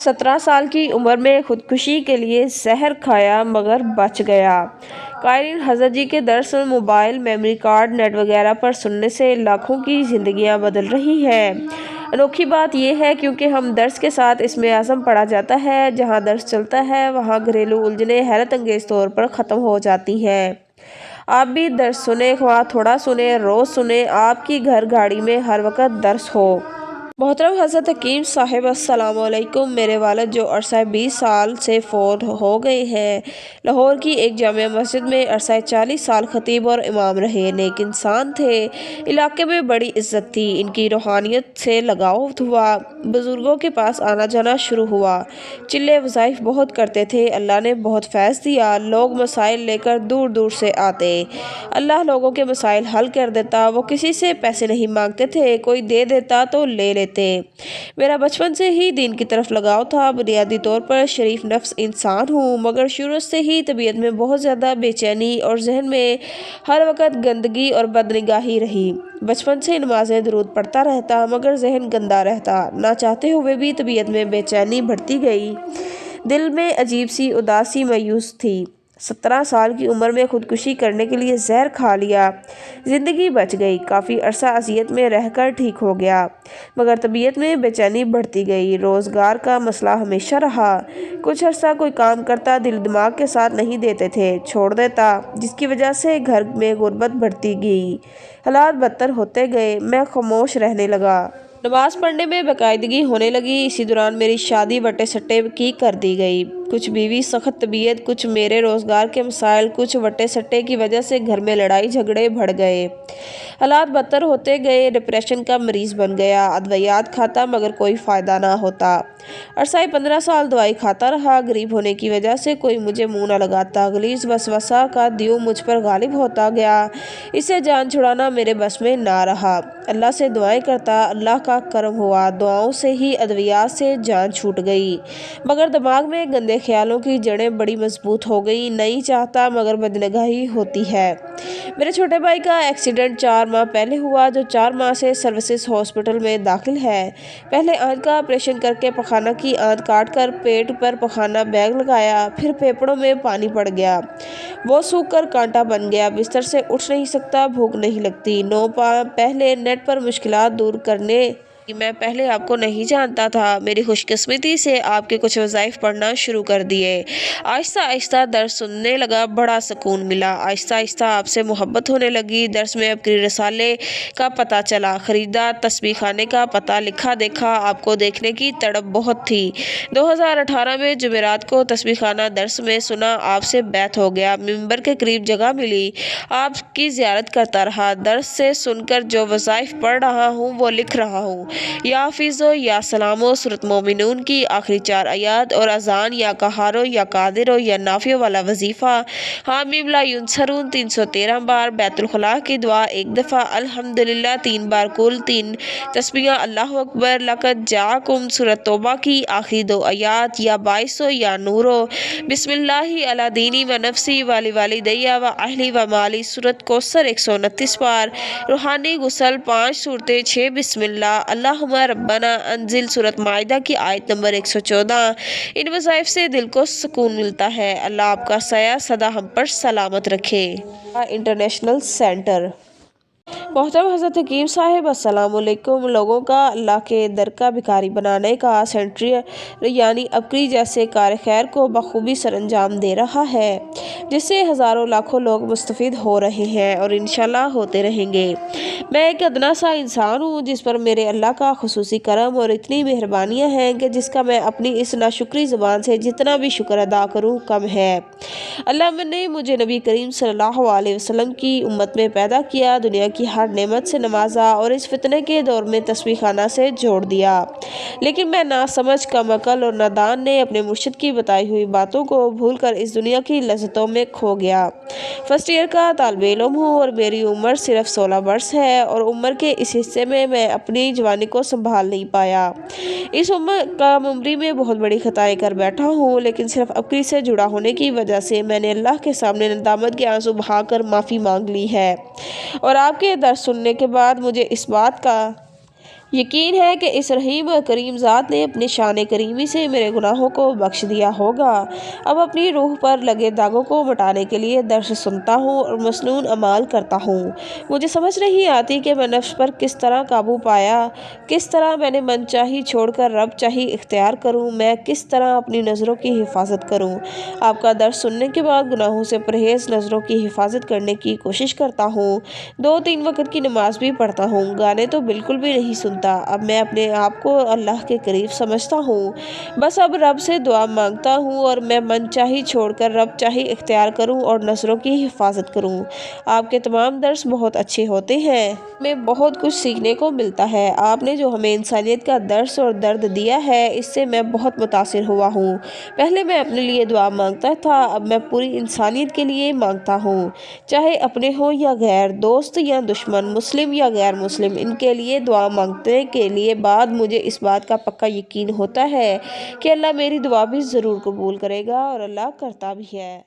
17 سال کی عمر میں خودکشی کے لیے زہر کھایا مگر بچ گیا۔ قائلین: حضرت جی کے درس موبائل، میموری کارڈ، نیٹ وغیرہ پر سننے سے لاکھوں کی زندگیاں بدل رہی ہیں۔ انوکھی بات یہ ہے کیونکہ ہم درس کے ساتھ اسم اعظم پڑھا جاتا ہے۔ جہاں درس چلتا ہے وہاں گھریلو الجھنیں حیرت انگیز طور پر ختم ہو جاتی ہیں۔ آپ بھی درس سنیں، خواہ تھوڑا سنیں، روز سنیں، آپ کی گھر گاڑی میں ہر وقت درس ہو۔ محترم حضرت حکیم صاحب السلام علیکم۔ میرے والد جو عرصہ 20 سال سے فوت ہو گئے ہیں، لاہور کی ایک جامع مسجد میں عرصہ 40 سال خطیب اور امام رہے۔ نیک انسان تھے، علاقے میں بڑی عزت تھی۔ ان کی روحانیت سے لگاؤ ہوا، بزرگوں کے پاس آنا جانا شروع ہوا۔ چلے وظائف بہت کرتے تھے۔ اللہ نے بہت فیض دیا۔ لوگ مسائل لے کر دور دور سے آتے، اللہ لوگوں کے مسائل حل کر دیتا۔ وہ کسی سے پیسے نہیں مانگتے تھے، کوئی دے دیتا تو لے لیتے۔ میرا بچپن سے ہی دین کی طرف لگاؤ تھا۔ بنیادی طور پر شریف نفس انسان ہوں، مگر شروع سے ہی طبیعت میں بہت زیادہ بے چینی اور ذہن میں ہر وقت گندگی اور بدنگاہی رہی۔ بچپن سے نمازیں درود پڑھتا رہتا مگر ذہن گندا رہتا۔ نہ چاہتے ہوئے بھی طبیعت میں بے چینی بڑھتی گئی، دل میں عجیب سی اداسی میوس تھی۔ 17 سال کی عمر میں خودکشی کرنے کے لیے زہر کھا لیا۔ زندگی بچ گئی۔ کافی عرصہ اذیت میں رہ کر ٹھیک ہو گیا، مگر طبیعت میں بے چینی بڑھتی گئی۔ روزگار کا مسئلہ ہمیشہ رہا۔ کچھ عرصہ کوئی کام کرتا، دل دماغ کے ساتھ نہیں دیتے تھے، چھوڑ دیتا، جس کی وجہ سے گھر میں غربت بڑھتی گئی، حالات بدتر ہوتے گئے۔ میں خاموش رہنے لگا۔ نماز پڑھنے میں باقاعدگی ہونے لگی۔ اسی دوران میری شادی وٹے سٹے کی کر دی گئی۔ کچھ بیوی سخت طبیعت، کچھ میرے روزگار کے مسائل، کچھ وٹے سٹے کی وجہ سے گھر میں لڑائی جھگڑے بڑھ گئے، حالات بدتر ہوتے گئے۔ ڈپریشن کا مریض بن گیا۔ ادویات کھاتا مگر کوئی فائدہ نہ ہوتا۔ عرصہ 15 سال دوائی کھاتا رہا۔ غریب ہونے کی وجہ سے کوئی مجھے منہ نہ لگاتا۔ غلیظ وسوسہ کا دیو مجھ پر غالب ہوتا گیا۔ اسے جان چھڑانا میرے بس میں نہ رہا۔ اللہ سے دعائیں کرتا، اللہ کا کرم ہوا، دعاؤں سے ہی ادویات سے جان چھوٹ گئی، مگر دماغ میں گندے خیالوں کی جڑیں بڑی مضبوط ہو گئیں۔ نہیں چاہتا مگر بدنگاہی ہوتی ہے۔ میرے چھوٹے بھائی کا ایکسیڈنٹ 4 ماہ پہلے ہوا، جو 4 ماہ سے سروسز ہاسپٹل میں داخل ہے۔ پہلے آنت کا آپریشن کر کے پخانہ کی آنت کاٹ کر پیٹ پر پخانہ بیگ لگایا، پھر پھیپھڑوں میں پانی پڑ گیا، وہ سوکھ کر کانٹا بن گیا۔ بستر سے اٹھ نہیں سکتا، بھوک نہیں لگتی۔ 9 ماہ پہلے نیٹ پر مشکلات دور کرنے میں پہلے آپ کو نہیں جانتا تھا، میری خوش قسمتی سے آپ کے کچھ وظائف پڑھنا شروع کر دیے۔ آہستہ آہستہ درس سننے لگا، بڑا سکون ملا۔ آہستہ آہستہ آپ سے محبت ہونے لگی۔ درس میں ابکری رسالے کا پتہ چلا، خریدا، تسبیح خانے کا پتہ لکھا، دیکھا، آپ کو دیکھنے کی تڑپ بہت تھی۔ 2018 میں جمعرات کو تسبیح خانہ درس میں سنا، آپ سے بیعت ہو گیا، ممبر کے قریب جگہ ملی، آپ کی زیارت کرتا رہا۔ درس سے سن کر جو وظائف پڑھ رہا ہوں وہ لکھ رہا ہوں۔ یا حفیظو، یا سلامو، سورۃ مومنون کی آخری 4 آیات، اور اذان، یا قہارو، یا قادرو، یا نافع والا وظیفہ، حامیم لا ینصرون 313 بار، بیت الخلاء کی دعا 1 دفعہ، الحمدللہ 3 بار، کل 3 تسبیحاں، اللہ اکبر، لقد جاءکم، سورۃ توبہ کی آخری 2 آیات، یا باعثو، یا نورو، بسم اللہ علی دینی و نفسی و والدی و اہلی و مالی، سورۃ کوثر 129 بار، روحانی غسل 5 صورتیں، 6 بسم اللہ، اللہم ربنا انزل، سورۃ مائدہ کی آیت نمبر 114۔ ان وظائف سے دل کو سکون ملتا ہے۔ اللہ آپ کا سایہ سدا ہم پر سلامت رکھے۔ International centre. محترم حضرت حکیم صاحب السلام علیکم۔ لوگوں کا اللہ کے در کا بھکاری بنانے کا سینٹر یعنی ابکری جیسے کار خیر کو بخوبی سر انجام دے رہا ہے، جس سے ہزاروں لاکھوں لوگ مستفید ہو رہے ہیں اور انشاءاللہ ہوتے رہیں گے۔ میں ایک ادنا سا انسان ہوں جس پر میرے اللہ کا خصوصی کرم اور اتنی مہربانیاں ہیں کہ جس کا میں اپنی اس ناشکری زبان سے جتنا بھی شکر ادا کروں کم ہے۔ اللہ نے مجھے نبی کریم صلی اللہ علیہ وسلم کی امت میں پیدا کیا، دنیا کی ہر نعمت سے نوازا اور اس فتنے کے دور میں تسبیح خانہ سے جوڑ دیا، لیکن میں ناسمجھ، کم عقل اور نادان نے اپنے مرشد کی بتائی ہوئی باتوں کو بھول کر اس دنیا کی لذتوں میں کھو گیا۔ فرسٹ ایئر کا طالب علم ہوں اور میری عمر صرف 16 برس ہے، اور عمر کے اس حصے میں اپنی جوانی کو سنبھال نہیں پایا۔ اس کم عمری میں بہت بڑی خطائیں کر بیٹھا ہوں، لیکن صرف ابکری سے جڑا ہونے کی وجہ سے میں نے اللہ کے سامنے ندامت کے آنسو بہا کر معافی مانگ لی ہے، اور آپ کے درس سننے کے بعد مجھے اس بات کا یقین ہے کہ اس رحیم اور کریم ذات نے اپنے شان کریمی سے میرے گناہوں کو بخش دیا ہوگا۔ اب اپنی روح پر لگے داغوں کو مٹانے کے لیے درس سنتا ہوں اور مسنون اعمال کرتا ہوں۔ مجھے سمجھ نہیں آتی کہ میں نفس پر کس طرح قابو پایا، کس طرح میں نے من چاہی چھوڑ کر رب چاہی اختیار کروں، میں کس طرح اپنی نظروں کی حفاظت کروں۔ آپ کا درس سننے کے بعد گناہوں سے پرہیز، نظروں کی حفاظت کرنے کی کوشش کرتا ہوں، 2-3 وقت کی نماز بھی پڑھتا ہوں، گانے تو بالکل بھی نہیں سنتا۔ اب میں اپنے آپ کو اللہ کے قریب سمجھتا ہوں، بس اب رب سے دعا مانگتا ہوں اور میں من چاہی چھوڑ کر رب چاہی اختیار کروں اور نظروں کی حفاظت کروں۔ آپ کے تمام درس بہت اچھے ہوتے ہیں، ہمیں بہت کچھ سیکھنے کو ملتا ہے۔ آپ نے جو ہمیں انسانیت کا درس اور درد دیا ہے، اس سے میں بہت متاثر ہوا ہوں۔ پہلے میں اپنے لیے دعا مانگتا تھا، اب میں پوری انسانیت کے لیے مانگتا ہوں، چاہے اپنے ہوں یا غیر، دوست یا دشمن، مسلم یا غیر مسلم۔ ان کے لیے دعا مانگنے کے لیے بعد مجھے اس بات کا پکا یقین ہوتا ہے کہ اللہ میری دعا بھی ضرور قبول کرے گا، اور اللہ کرتا بھی ہے۔